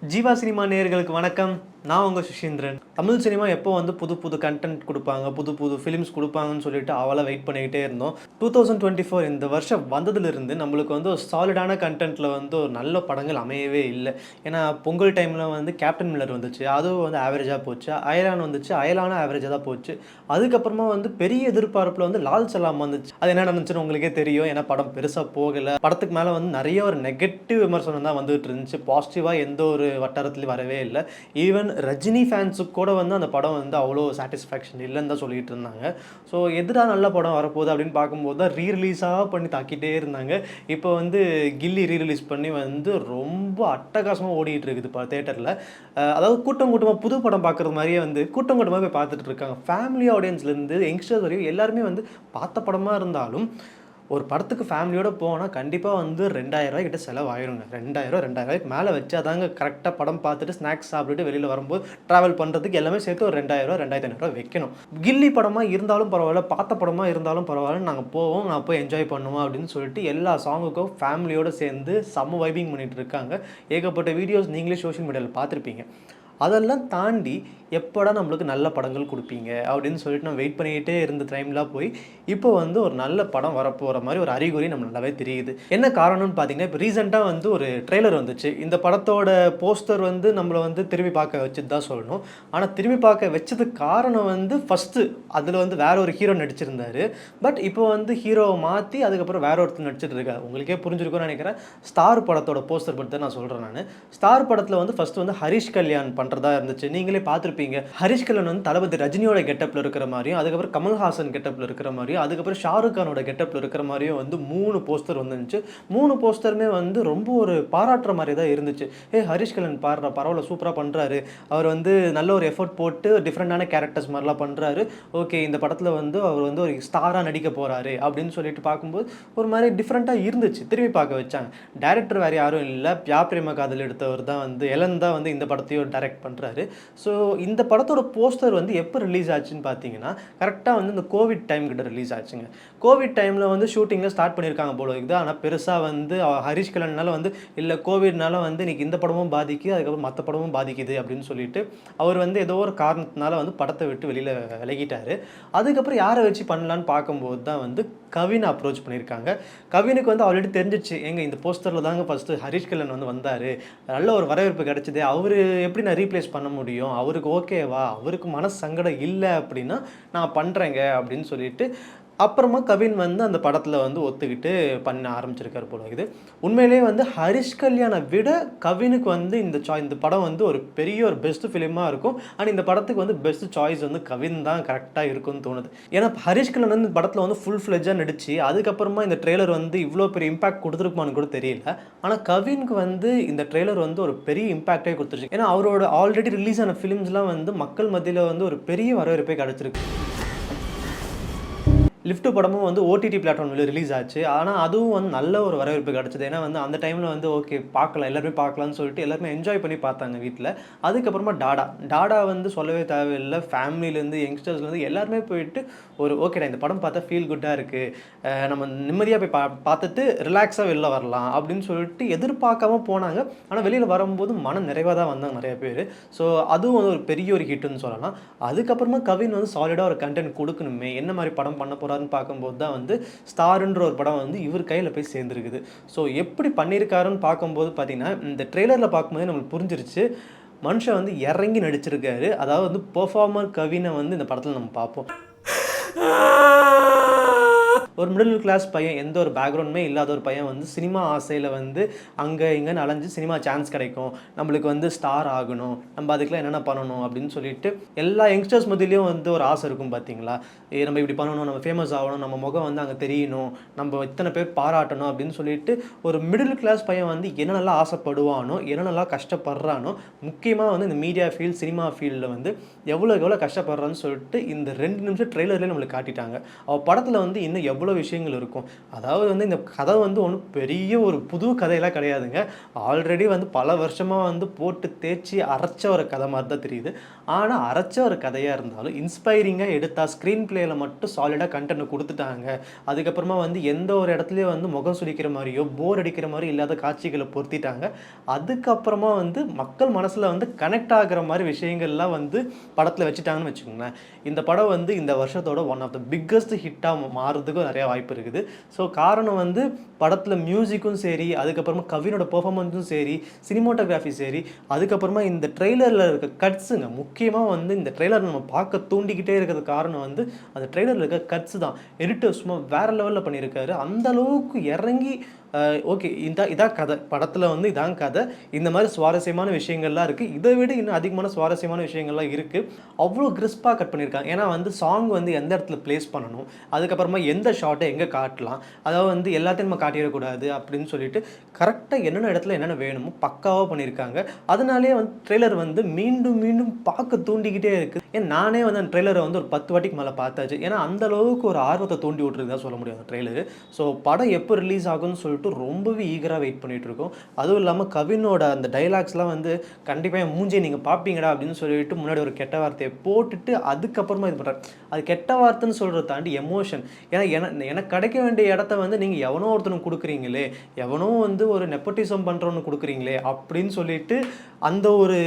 Jeeva cinema நேயர்களுக்கு வணக்கம். நான் உங்கள் சுஷீந்திரன். தமிழ் சினிமா எப்போ வந்து புது புது கண்டென்ட் கொடுப்பாங்க, புது புது ஃபிலிம்ஸ் கொடுப்பாங்கன்னு சொல்லிட்டு அவளை வெயிட் பண்ணிக்கிட்டே இருந்தோம். 2024 இந்த வருஷம் வந்ததுலேருந்து நம்மளுக்கு வந்து ஒரு சாலிடான கண்டென்ட்டில் வந்து ஒரு நல்ல படங்கள் அமையவே இல்லை. ஏன்னா பொங்கல் டைமில் வந்து கேப்டன் மில்லர் வந்துச்சு, அதுவும் வந்து ஆவரேஜாக போச்சு. அயலான் வந்துச்சு, அயலானும் ஆவரேஜாக தான் போச்சு. அதுக்கப்புறமா வந்து பெரிய எதிர்பார்ப்பில் வந்து லால் சலாம் வந்துச்சு. அது என்ன நடந்துச்சுன்னு உங்களுக்கே தெரியும். ஏன்னா படம் பெருசாக போகலை. படத்துக்கு மேலே வந்து நிறைய ஒரு நெகட்டிவ் விமர்சனம் தான் வந்துகிட்டு இருந்துச்சு. பாசிட்டிவாக எந்த ஒரு வட்டாரத்துலையும் வரவே இல்லை. ஈவன் ரஜினி ஃபேன்ஸுக்கு கூட வந்து அந்த படம் வந்து அவ்வளோ சாட்டிஸ்ஃபேக்ஷன் இல்லைன்னு தான் சொல்லிட்டு இருந்தாங்க. ஸோ எதுடா நல்ல படம் வரப்போகுது அப்படின்னு பார்க்கும்போது தான் ரீரிலீஸாக பண்ணி தாக்கிட்டே இருந்தாங்க. இப்போ வந்து கில்லி ரீரிலீஸ் பண்ணி வந்து ரொம்ப அட்டகாசமாக ஓடிட்டு இருக்குது இப்போ தேட்டரில். அதாவது கூட்டம் கூட்டமாக புது படம் பார்க்குறது மாதிரியே வந்து கூட்டம் கூட்டமாக போய் பார்த்துட்டு இருக்காங்க. ஃபேமிலி ஆடியன்ஸ்லேருந்து யங்ஸ்டர்ஸ் வரையும் எல்லாருமே வந்து பார்த்த படமாக இருந்தாலும் ஒரு படத்துக்கு ஃபேமிலியோடு போனால் கண்டிப்பாக வந்து 2000 கிட்ட செலவாயிருங்க. 2000 மேலே வச்சு அதாங்க கரெக்டாக படம் பார்த்துட்டு ஸ்நாக்ஸ் சாப்பிட்டுட்டு வெளியில் வரும்போது ட்ராவல் பண்ணுறதுக்கு எல்லாமே சேர்த்து ஒரு 2000 2500 வைக்கணும். கில்லி படமாக இருந்தாலும் பரவாயில்ல, பார்த்த படமாக இருந்தாலும் பரவாயில்ல, நாங்கள் போவோம், நான் போய் என்ஜாய் பண்ணுவோம் அப்படின்னு சொல்லிட்டு எல்லா சாங்குக்கும் ஃபேமிலியோடு சேர்ந்து செம்ம வைபிங் பண்ணிகிட்டு இருக்காங்க. ஏகப்பட்ட வீடியோஸ் நீங்களே சோஷியல் மீடியாவில் பார்த்துருப்பீங்க. அதெல்லாம் தாண்டி எப்போடா நம்மளுக்கு நல்ல படங்கள் கொடுப்பீங்க அப்படின்னு சொல்லிட்டு நம்ம வெயிட் பண்ணிக்கிட்டே இருந்த டைம்லாம் போய் இப்போ வந்து ஒரு நல்ல படம் வரப்போகிற மாதிரி ஒரு அறிகுறி நம்ம நல்லாவே தெரியுது. என்ன காரணம்னு பார்த்தீங்கன்னா, இப்போ ரீசெண்டாக வந்து ஒரு ட்ரெய்லர் வந்துச்சு. இந்த படத்தோட போஸ்டர் வந்து நம்மளை வந்து திரும்பி பார்க்க வச்சுட்டு தான் சொல்லணும். ஆனால் திரும்பி பார்க்க வச்சதுக்கு காரணம் வந்து ஃபஸ்ட்டு அதில் வந்து வேற ஒரு ஹீரோ நடிச்சிருந்தாரு. பட் இப்போ வந்து ஹீரோவை மாற்றி அதுக்கப்புறம் வேற ஒருத்தர் நடிச்சிட்டு இருக்காரு. உங்களுக்கே புரிஞ்சிருக்கும்னு நினைக்கிறேன். ஸ்டார் படத்தோட போஸ்டர் பற்றி தான் நான் சொல்கிறேன். நான் ஸ்டார் படத்தில் வந்து ஃபஸ்ட்டு வந்து ஹரிஷ் கல்யாண் பண்ணுறதா இருந்துச்சு. நீங்களே பார்த்துருப்பீங்க. ஹரிஷ் கல்யாண் வந்து தளபதி ரஜினியோட கெட்டப்பில் இருக்கிற மாதிரியும், அதுக்கப்புறம் கமல்ஹாசன் கெட்டப்பில் இருக்கிற மாதிரியும், அதுக்கப்புறம் ஷாருக் கானோட கெட்டப்பில் இருக்கிற மாதிரியும் வந்து 3 போஸ்டர் வந்துருந்துச்சு. 3 போஸ்டருமே வந்து ரொம்ப ஒரு பாராட்டுற மாதிரி தான் இருந்துச்சு. ஹரிஷ் கல்யாண் பாடுற பரவாயில்ல, சூப்பராக பண்ணுறாரு, அவர் வந்து நல்ல ஒரு எஃபர்ட் போட்டு டிஃப்ரெண்டான கேரக்டர்ஸ் மாதிரிலாம் பண்ணுறாரு, ஓகே இந்த படத்தில் வந்து அவர் வந்து ஒரு ஸ்டாராக நடிக்க போகிறாரு அப்படின்னு சொல்லிட்டு பார்க்கும்போது ஒரு மாதிரி டிஃப்ரெண்ட்டாக இருந்துச்சு. திரும்பி பார்க்க வச்சாங்க. டைரக்டர் வேறு யாரும் இல்லை, பியா பிரேம காதல் எடுத்தவர் தான் வந்து எலன் தான் வந்து இந்த படத்தையும் டைரக்ட் பண்ணுறாரு. ஸோ இந்த படத்தோட போஸ்டர் வந்து எப்போ ரிலீஸ் ஆச்சுன்னு பார்த்தீங்கன்னா, கரெக்டாக வந்து இந்த கோவிட் டைம் கிட்ட ரிலீஸ் ஆச்சுங்க. கோவிட் டைமில் வந்து ஷூட்டிங்கில் ஸ்டார்ட் பண்ணியிருக்காங்க போல இருக்குது. ஆனால் பெருசாக வந்து ஹரிஷ் கல்யாண்னால வந்து இல்லை கோவிட்னால வந்து இன்றைக்கி இந்த படமும் பாதிக்குது, அதுக்கப்புறம் மற்ற படமும் பாதிக்குது அப்படின்னு சொல்லிட்டு அவர் வந்து ஏதோ ஒரு காரணத்தினால வந்து படத்தை விட்டு வெளியில் விலகிட்டார். அதுக்கப்புறம் யாரை வச்சு பண்ணலான்னு பார்க்கும்போது தான் வந்து கவின் அப்ரோச் பண்ணியிருக்காங்க. கவினுக்கு வந்து ஆல்ரெடி தெரிஞ்சிச்சு, எங்க இந்த போஸ்டரில் தாங்க ஃபஸ்ட்டு ஹரிஷ் கல்யாண் வந்து வந்தார், நல்ல ஒரு வரவேற்பு கிடச்சிது, அவர் எப்படி நான் ரீப்ளேஸ் பண்ண முடியும், அவருக்கு ஓகேவா, அவருக்கு மனசு சங்கடம் இல்லை அப்படின்னா நான் பண்ணுறேங்க அப்படின்னு சொல்லிட்டு அப்புறமா கவின் வந்து அந்த படத்தில் வந்து ஒத்துக்கிட்டு பண்ண ஆரம்பிச்சிருக்காரு போல இருக்குது. உண்மையிலேயே வந்து ஹரிஷ் கல்யாணை விட கவினுக்கு வந்து இந்த படம் வந்து ஒரு பெரிய ஒரு பெஸ்ட் ஃபிலிமாக இருக்கும். ஆனால் இந்த படத்துக்கு வந்து பெஸ்ட் சாய்ஸ் வந்து கவின் தான் கரெக்டாக இருக்கும்னு தோணுது. ஏன்னா ஹரிஷ் கல்யாண் வந்து இந்த படத்தில் வந்து ஃபுல் ஃப்ளெஜாக நடிச்சு அதுக்கப்புறமா இந்த ட்ரெய்லர் வந்து இவ்வளோ பெரிய இம்பாக்ட் கொடுத்துருக்குமான்னு கூட தெரியல. ஆனால் கவினுக்கு வந்து இந்த ட்ரெய்லர் வந்து ஒரு பெரிய இம்பாக்டே கொடுத்துருச்சு. ஏன்னா அவரோட ஆல்ரெடி ரிலீஸ் ஆன ஃபிலிம்ஸ்லாம் வந்து மக்கள் மத்தியில் வந்து ஒரு பெரிய வரவேற்பை கிடச்சிருக்கு. லிஃப்ட் படமும் வந்து ஓடிடி பிளாட்ஃபார்மில் ரிலீஸ் ஆச்சு. ஆனால் அதுவும் வந்து நல்ல ஒரு வரவேற்பு கிடச்சிது. ஏன்னா வந்து அந்த டைமில் வந்து ஓகே பார்க்கலாம், எல்லாருமே பார்க்கலான்னு சொல்லிட்டு எல்லாருமே என்ஜாய் பண்ணி பார்த்தாங்க வீட்டில். அதுக்கப்புறமா டாடா வந்து சொல்லவே தேவையில்லை. ஃபேமிலியிலேருந்து யங்ஸ்டர்ஸ்லேருந்து எல்லாருமே போயிட்டு ஒரு ஓகேடா இந்த படம் பார்த்தா ஃபீல் குட்டாக இருக்குது, நம்ம நிம்மதியாக போய் பார்த்துட்டு ரிலாக்ஸாக வெளில வரலாம் அப்படின்னு சொல்லிட்டு எதிர்பார்க்காம போனாங்க. ஆனால் வெளியில் வரும்போது மன நிறைவாக தான் வந்தாங்க நிறைய பேர். ஸோ அதுவும் வந்து ஒரு பெரிய ஒரு ஹிட்டுன்னு சொல்லலாம். அதுக்கப்புறமா கவின் வந்து சாலிடாக ஒரு கண்டென்ட் கொடுக்கணுமே, என்ன மாதிரி படம் பண்ண போகிறாருன்னு பார்க்கும்போது தான் வந்து ஸ்டார்ன்ற ஒரு படம் வந்து இவர் கையில் போய் சேர்ந்துருக்குது. ஸோ எப்படி பண்ணியிருக்காருன்னு பார்க்கும்போது பார்த்தீங்கன்னா, இந்த ட்ரெய்லரில் பார்க்கும்போது நம்மளுக்கு புரிஞ்சிருச்சு, மனுஷன் வந்து இறங்கி நடிச்சிருக்காரு. அதாவது வந்து பெர்ஃபார்மர் கவினை வந்து இந்த படத்தில் நம்ம பார்ப்போம். ஒரு மிடில் கிளாஸ் பையன், எந்த ஒரு பேக்ரவுண்டுமே இல்லாத ஒரு பையன் வந்து சினிமா ஆசையில் வந்து அங்கே இங்கேன்னு அலைஞ்சு சினிமா சான்ஸ் கிடைக்கும், நம்மளுக்கு வந்து ஸ்டார் ஆகணும், நம்ம அதுக்கெலாம் என்னென்ன பண்ணணும் அப்படின்னு சொல்லிட்டு எல்லா யங்ஸ்டர்ஸ் மத்தியிலையும் வந்து ஒரு ஆசை இருக்கும் பார்த்தீங்களா, நம்ம இப்படி பண்ணணும், நம்ம ஃபேமஸ் ஆகணும், நம்ம முகம் வந்து அங்கே தெரியணும், நம்ம இத்தனை பேர் பாராட்டணும் அப்படின்னு சொல்லிட்டு ஒரு மிடில் கிளாஸ் பையன் வந்து என்னென்னலாம் ஆசைப்படுவானோ, என்னென்னலாம் கஷ்டப்படுறானோ, முக்கியமாக வந்து இந்த மீடியா ஃபீல்ட் சினிமா ஃபீல்டில் வந்து எவ்வளோ கஷ்டப்படுறான்னு சொல்லிட்டு இந்த 2 நிமிஷம் ட்ரெய்லர்லேயே நம்மளுக்கு காட்டிட்டாங்க. அவள் படத்தில் வந்து இன்னும் எவ்வளோ எவ்வளோ விஷயங்கள் இருக்கும். அதாவது வந்து இந்த கதை வந்து ஒன்றும் பெரிய ஒரு புது கதையெல்லாம் கிடையாதுங்க. ஆல்ரெடி வந்து பல வருஷமாக வந்து போட்டு தேய்ச்சி அரைச்ச ஒரு கதை மாதிரி தான் தெரியுது. ஆனால் அரைச்ச ஒரு கதையாக இருந்தாலும் இன்ஸ்பைரிங்காக எடுத்தா ஸ்க்ரீன் பிளேயில் மட்டும் சாலிடாக கண்டென்ட் கொடுத்துட்டாங்க. அதுக்கப்புறமா வந்து எந்த ஒரு இடத்துலையும் வந்து முகம் சுளிக்கிற மாதிரியோ போர் அடிக்கிற மாதிரி இல்லாத காட்சிகளை பொருத்திட்டாங்க. அதுக்கப்புறமா வந்து மக்கள் மனசில் வந்து கனெக்ட் ஆகிற மாதிரி விஷயங்கள்லாம் வந்து படத்தில் வச்சுட்டாங்கன்னு வச்சுக்கோங்களேன். இந்த படம் வந்து இந்த வருஷத்தோட ஒன் ஆஃப் த பிக்கஸ்ட் ஹிட்டாக மாறுறதுக்கும் நிறைய வாய்ப்பு இருக்குது. ஸோ காரணம் வந்து படத்தில் மியூசிக்கும் சரி, அதுக்கப்புறமா கவினோட பெர்ஃபார்மன்ஸும் சரி, சினிமாட்டோகிராஃபி சரி, அதுக்கப்புறமா இந்த ட்ரெய்லரில் இருக்க கட்ஸுங்க. முக்கியமாக வந்து இந்த ட்ரெய்லர் நம்ம பார்க்க தூண்டிக்கிட்டே இருக்கிறது காரணம் வந்து அந்த ட்ரெய்லரில் இருக்க கட்ஸ் தான். எடிட்டர் சும்மா வேறு லெவலில் பண்ணியிருக்காரு. அந்த அளவுக்கு இறங்கி ஓகே இதான் கதை, படத்தில் வந்து இதான் கதை, இந்த மாதிரி சுவாரஸ்யமான விஷயங்கள்லாம் இருக்குது, இதை விட இன்னும் அதிகமான சுவாரஸ்யமான விஷயங்கள்லாம் இருக்குது. அவ்வளோ கிறிஸ்பாக கட் பண்ணியிருக்காங்க. ஏன்னா வந்து சாங் வந்து எந்த இடத்துல ப்ளேஸ் பண்ணணும், அதுக்கப்புறமா எந்த ஷாட்டை எங்கே காட்டலாம், அதாவது வந்து எல்லாத்தையும் நம்ம காட்டிடக்கூடாது அப்படின்னு சொல்லிட்டு கரெக்டாக என்னென்ன இடத்துல என்னென்ன வேணுமோ பக்காவாக பண்ணியிருக்காங்க. அதனாலே வந்து ட்ரெய்லர் வந்து மீண்டும் மீண்டும் பார்க்க தூண்டிக்கிட்டே இருக்குது. ஏன் நானே வந்து அந்த ட்ரெய்லரை வந்து ஒரு 10 வாட்டிக்கு மேலே பார்த்தாச்சு. ஏன்னா அந்த அளவுக்கு ஒரு ஆர்வத்தை தூண்டி விட்டுருக்குதான் சொல்ல முடியும் அந்த ட்ரெய்லரு. ஸோ படம் எப்போ ரிலீஸ் ஆகும்னு சொல்லிட்டு ரொம்பவே ஈகராக வெயிட் பண்ணிட்டு இருக்கோம். அதுவும் இல்லாமல் கவினோட அந்த டைலாக்ஸ்லாம் வந்து கண்டிப்பாக என் மூஞ்சியை நீங்கள் பார்ப்பீங்கடா அப்படின்னு சொல்லிட்டு முன்னாடி ஒரு கெட்ட வார்த்தையை போட்டுட்டு அதுக்கப்புறமா இது பண்ணுறாங்க. அது கெட்ட வார்த்தைன்னு சொல்கிறத தாண்டி எமோஷன். ஏன்னா எனக்கு கிடைக்க வேண்டிய இடத்த வந்து நீங்கள் எவனோ ஒருத்தனுக்கு கொடுக்குறீங்களே, எவனோ வந்து ஒரு நெப்போட்டிசம் பண்ணுறவனு கொடுக்குறீங்களே அப்படின்னு சொல்லிட்டு அந்த ஒரு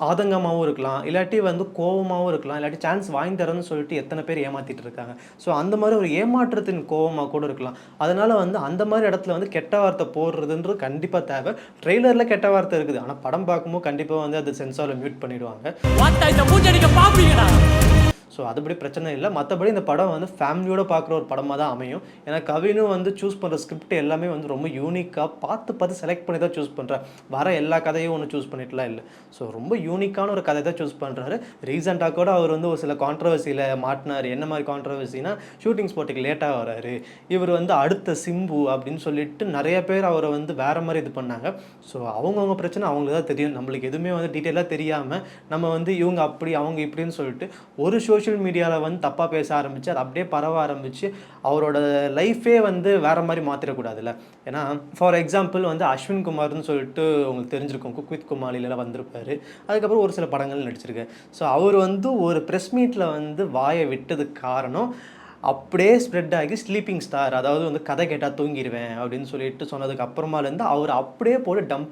ஆதங்கமாகவும் இருக்கலாம், இல்லாட்டி வந்து கோவமாகவும் இருக்கலாம், இல்லாட்டி சான்ஸ் வாங்கி தரேன்னு சொல்லிட்டு எத்தனை பேர் ஏமாற்றிட்டு இருக்காங்க. ஸோ அந்த மாதிரி ஒரு ஏமாற்றத்தின் கோவமாக கூட இருக்கலாம். அதனால் வந்து அந்த மாதிரி இடத்துல வந்து கெட்ட வார்த்தை போடுறதுன்றது கண்டிப்பாக தேவை. ட்ரெய்லரில் கெட்ட வார்த்தை இருக்குது, ஆனால் படம் பார்க்கும்போது கண்டிப்பாக வந்து அது சென்சாரில் மியூட் பண்ணிடுவாங்க. ஸோ அதுபடி பிரச்சனை இல்லை. மற்றபடி இந்த படம் வந்து ஃபேமிலியோடு பார்க்குற ஒரு படமாக தான் அமையும். ஏன்னா கவினும் வந்து சூஸ் பண்ணுற ஸ்கிரிப்ட் எல்லாமே வந்து ரொம்ப யூனிக்காக பார்த்து செலக்ட் பண்ணி தான் சூஸ் பண்ணுறேன். வர எல்லா கதையும் ஒன்று சூஸ் பண்ணிட்டுலாம் இல்லை. ஸோ ரொம்ப யூனிக்கான ஒரு கதை தான் சூஸ் பண்ணுறாரு. ரீசெண்டாக கூட அவர் வந்து ஒரு சில கான்ட்ரவர்சியில் மாட்டினார். என்ன மாதிரி கான்ட்ரவர்சினா, ஷூட்டிங் ஸ்பாட்டுக்கு லேட்டாக வராரு, இவர் வந்து அடுத்த சிம்பு அப்படின்னு சொல்லிட்டு நிறைய பேர் அவரை வந்து வேறு மாதிரி இது பண்ணாங்க. ஸோ அவங்கவுங்க பிரச்சனை அவங்களுக்கு தான் தெரியும். நம்மளுக்கு எதுவுமே வந்து டீட்டெயிலாக தெரியாமல் நம்ம வந்து இவங்க அப்படி அவங்க இப்படின்னு சொல்லிட்டு ஒரு சோஷியல் மீடியாவில் வந்து தப்பாக பேச ஆரம்பித்து அது அப்படியே பரவ ஆரம்பித்து அவரோட லைஃபே வந்து வேறு மாதிரி மாற்றிடக்கூடாதுல்ல. ஏன்னா ஃபார் எக்ஸாம்பிள் வந்து அஸ்வின் குமார்னு சொல்லிட்டு உங்களுக்கு தெரிஞ்சிருக்கும், குக் வித் கோமாளிலாம் வந்திருப்பார். அதுக்கப்புறம் ஒரு சில படங்கள் நடிச்சிருக்காரு. ஸோ அவர் வந்து ஒரு ப்ரெஸ் மீட்டில் வந்து வாயை விட்டதுக்கு காரணம் அப்படியே ஸ்ப்ரெட் ஆகி ஸ்லீப்பிங் ஸ்டார், அதாவது வந்து கதை கேட்டால் தூங்கிடுவேன் அப்படின்னு சொல்லிட்டு சொன்னதுக்கு அப்புறமாலேருந்து அவர் அப்படியே போட்டு டம்ப்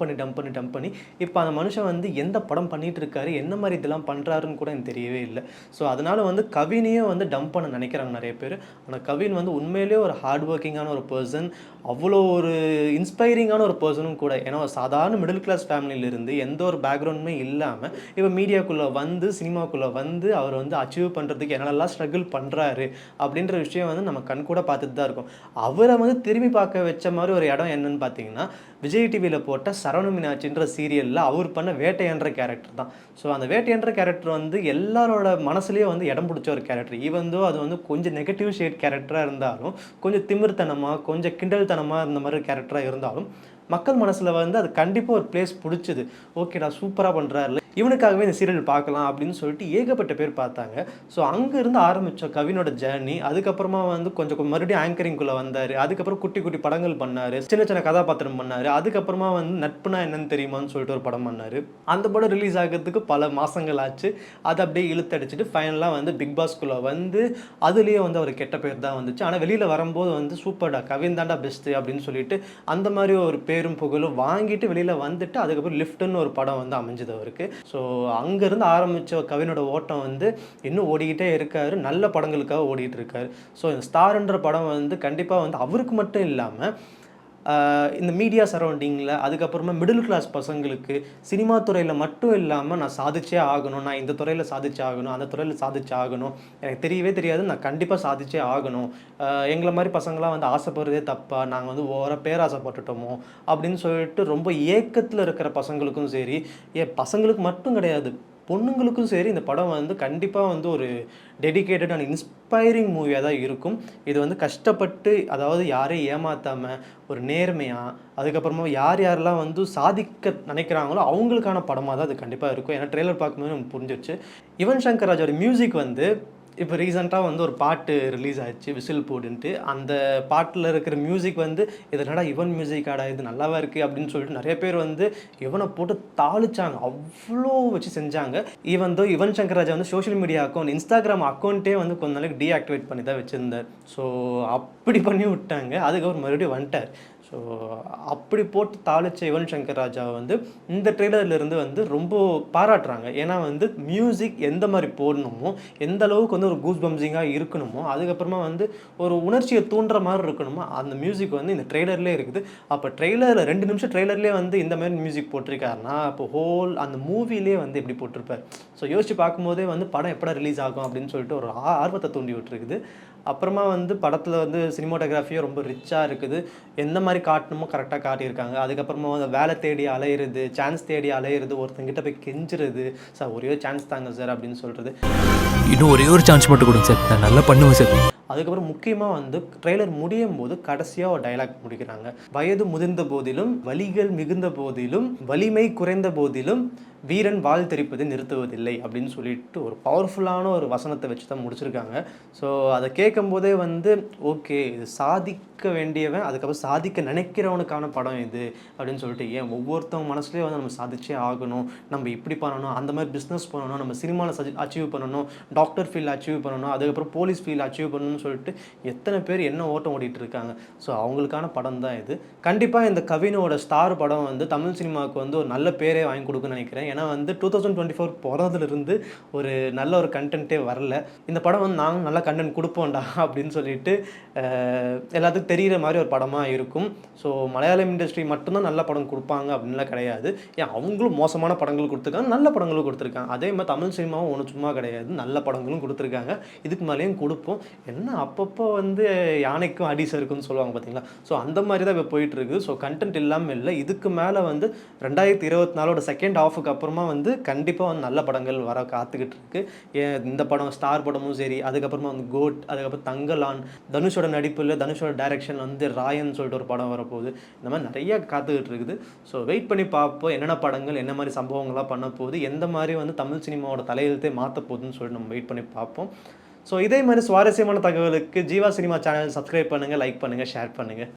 பண்ணி இப்போ அந்த மனுஷன் வந்து எந்த படம் பண்ணிகிட்டு இருக்காரு, என்ன மாதிரி இதெல்லாம் பண்ணுறாருன்னு கூட எனக்கு தெரியவே இல்லை. ஸோ அதனால் வந்து கவினையும் வந்து டம்ப் பண்ண நினைக்கிறாங்க நிறைய பேர். ஆனால் கவின் வந்து உண்மையிலேயே ஒரு ஹார்ட் ஒர்க்கிங்கான ஒரு பர்சன், அவ்வளோ ஒரு இன்ஸ்பைரிங்கான ஒரு பர்சனும் கூட. ஏன்னா சாதாரண மிடில் கிளாஸ் ஃபேமிலியிலிருந்து எந்த ஒரு பேக்ரவுண்டுமே இல்லாமல் இப்போ மீடியாக்குள்ளே வந்து சினிமாக்குள்ளே வந்து அவர் வந்து அச்சீவ் பண்ணுறதுக்கு என்னெல்லாம் ஸ்ட்ரகிள் பண்ணுறாரு அப்படின்ற விஷயம் வந்து நம்ம கண் கூட பார்த்துட்டு தான் இருக்கோம். அவரை வந்து திரும்பி பார்க்க வச்ச மாதிரி ஒரு இடம் என்னன்னு பார்த்தீங்கன்னா, விஜய் டிவியில் போட்ட சரவண மீனாட்சின்ற சீரியலில் அவர் பண்ண வேட்டையன்ற கேரக்டர் தான். ஸோ அந்த வேட்டையன்ற கேரக்டர் வந்து எல்லாரோட மனசுலேயே வந்து இடம் பிடிச்ச ஒரு கேரக்டர். ஈவந்தோ அது வந்து கொஞ்சம் நெகட்டிவ் ஷேட் கேரக்டராக இருந்தாலும், கொஞ்சம் திமிர்த்தனமாக கொஞ்சம் கிண்டல்தனமாக இருந்த மாதிரி கேரக்டராக இருந்தாலும் மக்கள் மனசில் வந்து அது கண்டிப்பாக ஒரு பிளேஸ் பிடிச்சிது. ஓகேடா சூப்பராக பண்ணுறாருல, இவனுக்காகவே இந்த சீரியல் பார்க்கலாம் அப்படின்னு சொல்லிட்டு ஏகப்பட்ட பேர் பார்த்தாங்க. ஸோ அங்கேருந்து ஆரம்பித்த கவினோட ஜேர்னி, அதுக்கப்புறமா வந்து கொஞ்சம் மறுபடியும் ஆங்கரிங்குள்ளே வந்தார். அதுக்கப்புறம் குட்டி குட்டி படங்கள் பண்ணார், சின்ன சின்ன கதாபாத்திரம் பண்ணார். அதுக்கப்புறமா வந்து நட்புனா என்னன்னு தெரியுமான்னு சொல்லிட்டு ஒரு படம் பண்ணார். அந்த படம் ரிலீஸ் ஆகிறதுக்கு பல மாதங்கள் ஆச்சு. அதை அப்படியே இழுத்தடிச்சிட்டு ஃபைனலாக வந்து பிக் பாஸ்குள்ளே வந்து அதுலேயே வந்து அவர் கெட்ட பேர் தான் வந்துச்சு. ஆனால் வெளியில் வரும்போது வந்து சூப்பர்டா கவின் தாண்டா பெஸ்ட்டு அப்படின்னு சொல்லிட்டு அந்த மாதிரி ஒரு பேரும் புகழும் வாங்கிட்டு வெளியில் வந்துட்டு அதுக்கப்புறம் லிஃப்ட்டுன்னு ஒரு படம் வந்து அமைஞ்சது அவருக்கு. ஸோ அங்கேருந்து ஆரம்பித்த கவினோட ஓட்டம் வந்து இன்னும் ஓடிக்கிட்டே இருக்கார், நல்ல படங்களுக்காக ஓடிட்டு இருக்கார். ஸோ இந்த ஸ்டார்ன்ற படம் வந்து கண்டிப்பாக வந்து அவருக்கு மட்டும் இல்லாமல் இந்த மீடியா சரௌண்டிங்கில், அதுக்கப்புறமா மிடில் கிளாஸ் பசங்களுக்கு சினிமா துறையில் மட்டும் இல்லாமல் நான் சாதிச்சே ஆகணும், நான் இந்த துறையில் சாதிச்சே ஆகணும், அந்த துறையில் சாதிச்சே ஆகணும், எனக்கு தெரியவே தெரியாது, நான் கண்டிப்பாக சாதிச்சே ஆகணும், எங்களை மாதிரி பசங்களாம் வந்து ஆசைப்படுறதே தப்பா, நாங்கள் வந்து ஓர பேராசைப்பட்டுட்டோமோ அப்படின்னு சொல்லிட்டு ரொம்ப ஏக்கத்தில் இருக்கிற பசங்களுக்கும் சரி, பசங்களுக்கு மட்டும் கிடையாது பொண்ணுங்களுக்கும் சரி, இந்த படம் வந்து கண்டிப்பாக வந்து ஒரு டெடிகேட்டட் அண்ட் இன்ஸ்பைரிங் மூவியாக தான் இருக்கும். இது வந்து கஷ்டப்பட்டு, அதாவது யாரையும் ஏமாற்றாமல் ஒரு நேர்மையாக, அதுக்கப்புறமா யாரெல்லாம் வந்து சாதிக்க நினைக்கிறாங்களோ அவங்களுக்கான படமாக தான் அது கண்டிப்பாக இருக்கும். ஏன்னா ட்ரெய்லர் பார்க்கும்போது நமக்கு புரிஞ்சிருச்சு. யுவன் சங்கர் ராஜோட மியூசிக் வந்து இப்போ ரீசெண்டாக வந்து ஒரு பாட்டு ரிலீஸ் ஆச்சு விசில் போடுன்ட்டு. அந்த பாட்டில் இருக்கிற மியூசிக் வந்து இது என்னடா இவன் மியூசிக்காடா இது நல்லாவா இருக்குது அப்படின்னு சொல்லிட்டு நிறைய பேர் வந்து இவனை போட்டு தாளிச்சாங்க. அவ்வளோ வச்சு செஞ்சாங்க. ஈவன் தோ யுவன் சங்கர் ராஜா வந்து சோஷியல் மீடியா அக்கௌண்ட் இன்ஸ்டாகிராம் அக்கௌண்ட்டே வந்து கொஞ்ச நாளைக்கு டீஆக்டிவேட் பண்ணி தான் வச்சிருந்தார். ஸோ அப்படி பண்ணி விட்டாங்க. அதுக்கப்புறம் மறுபடியும் வந்துட்டார். ஸோ அப்படி போட்டு தாளிச்ச யுவன் சங்கர் ராஜாவை வந்து இந்த ட்ரெய்லர்லேருந்து வந்து ரொம்ப பாராட்டுறாங்க. ஏன்னா வந்து மியூசிக் எந்த மாதிரி போடணுமோ, எந்த அளவுக்கு வந்து ஒரு கூஸ் பம்சிங்காக இருக்கணுமோ, அதுக்கப்புறமா வந்து ஒரு உணர்ச்சியை தூண்டுற மாதிரி இருக்கணுமோ, அந்த மியூசிக் வந்து இந்த ட்ரெய்லர்லேயே இருக்குது. அப்போ ட்ரெய்லரில் 2 நிமிஷம் ட்ரெய்லர்லேயே வந்து இந்த மாதிரி மியூசிக் போட்டிருக்காருன்னா, அப்போ ஹோல் அந்த மூவிலே வந்து எப்படி போட்டிருப்பார். ஸோ யோசிச்சு பார்க்கும்போதே வந்து படம் எப்படா ரிலீஸ் ஆகும் அப்படின்னு சொல்லிட்டு ஒரு ஆர்வத்தை தூண்டி விட்டுருக்குது. அப்புறமா வந்து படத்தில் வந்து சினிமாட்டோகிராஃபியும் ரொம்ப ரிச்சாக இருக்குது. எந்த மாதிரி காட்டணுமோ கரெக்டாக காட்டியிருக்காங்க. அதுக்கப்புறமா வந்து வேலை தேடி அலையிறது, சான்ஸ் தேடி அலையிறது, ஒருத்தங்கிட்ட போய் கெஞ்சுறது, சார் ஒரே சான்ஸ் தாங்க சார் அப்படின்னு சொல்கிறது. இன்னும் ஒரே ஒரு சான்ஸ் மட்டும் கொடுங்க சார், நான் நல்லா பண்ணுவேன் சார். அதுக்கப்புறம் முக்கியமாக வந்து ட்ரெய்லர் முடியும் போது கடைசியாக ஒரு டைலாக் முடிக்கிறாங்க. வயது முதிர்ந்த போதிலும், வலிகள் மிகுந்த போதிலும், வலிமை குறைந்த போதிலும் வீரன் வாள் தெரிப்பதை நிறுத்துவதில்லை அப்படின்னு சொல்லிட்டு ஒரு பவர்ஃபுல்லான ஒரு வசனத்தை வச்சு தான் முடிச்சிருக்காங்க. ஸோ அதை கேட்கும் போதே வந்து ஓகே இது சாதிக்க வேண்டியவன், அதுக்கப்புறம் சாதிக்க நினைக்கிறவனுக்கான படம் இது அப்படின்னு சொல்லிட்டு, ஏன் ஒவ்வொருத்தவங்க மனசுலேயே வந்து நம்ம சாதிச்சே ஆகணும், நம்ம இப்படி பண்ணணும், அந்த மாதிரி பிஸ்னஸ் பண்ணணும், நம்ம சினிமாவில் அச்சீவ் பண்ணணும், டாக்டர் ஃபீல்ட் அச்சீவ் பண்ணணும், அதுக்கப்புறம் போலீஸ் ஃபீல்ட் அச்சீவ் பண்ணணும்னு சொல்லிட்டு எத்தனை பேர் என்ன ஓட்டம் ஓடிட்டு இருக்காங்க. ஸோ அவங்களுக்கான படம் தான் இது. கண்டிப்பாக இந்த கவினோட ஸ்டார் படம் வந்து தமிழ் சினிமாவுக்கு வந்து ஒரு நல்ல பேரே வாங்கி கொடுக்குன்னு நினைக்கிறேன். ஏன்னா வந்து 2024 போகிறதுலேருந்து ஒரு நல்ல ஒரு கண்டென்ட்டே வரல. இந்த படம் வந்து நாங்கள் நல்லா கண்டென்ட் கொடுப்போம்டா அப்படின்னு சொல்லிட்டு எல்லாத்துக்கும் தெரிகிற மாதிரி ஒரு படமாக இருக்கும். ஸோ மலையாளம் இண்டஸ்ட்ரி மட்டும்தான் நல்ல படம் கொடுப்பாங்க அப்படின்லாம் கிடையாது. ஏன் அவங்களும் மோசமான படங்கள் கொடுத்துருக்காங்க, நல்ல படங்களும் கொடுத்துருக்காங்க. அதே மாதிரி தமிழ் சினிமாவும் ஒன்று சும்மா கிடையாது, நல்ல படங்களும் கொடுத்துருக்காங்க. இதுக்கு மேலேயும் கொடுப்போம். என்ன அப்பப்போ வந்து யானைக்கும் அடி சறுக்குன்னு சொல்லுவாங்க பார்த்தீங்களா? ஸோ அந்த மாதிரி தான் இப்போ போயிட்டுருக்கு. ஸோ கண்டென்ட் இல்லாமல் இல்லை. இதுக்கு மேலே வந்து 2024 செகண்ட் ஹாஃபுக்கு அப்புறமா வந்து கண்டிப்பாக வந்து நல்ல படங்கள் வர காத்துக்கிட்டு இருக்கு. இந்த படம் ஸ்டார் படமும் சரி, அதுக்கப்புறமா வந்து கோட், அதுக்கப்புறம் தங்கலான், தனுஷோட நடிப்பில் தனுஷோட டைரக்ஷன் வந்து ராயன் சொல்லிட்டு ஒரு படம் வரப்போகுது. இந்த மாதிரி நிறைய காத்துக்கிட்டு இருக்குது. ஸோ வெயிட் பண்ணி பார்ப்போம் என்னென்ன படங்கள் என்ன மாதிரி சம்பவங்கள்லாம் பண்ண போகுது, எந்த மாதிரி வந்து தமிழ் சினிமாவோட தலையெழுத்தே மாற்ற போகுதுன்னு சொல்லிட்டு நம்ம வெயிட் பண்ணி பார்ப்போம். ஸோ இதே மாதிரி சுவாரஸ்யமான தகவலுக்கு ஜீவா சினிமா சேனல் சப்ஸ்கிரைப் பண்ணுங்கள், லைக் பண்ணுங்கள், ஷேர் பண்ணுங்கள்.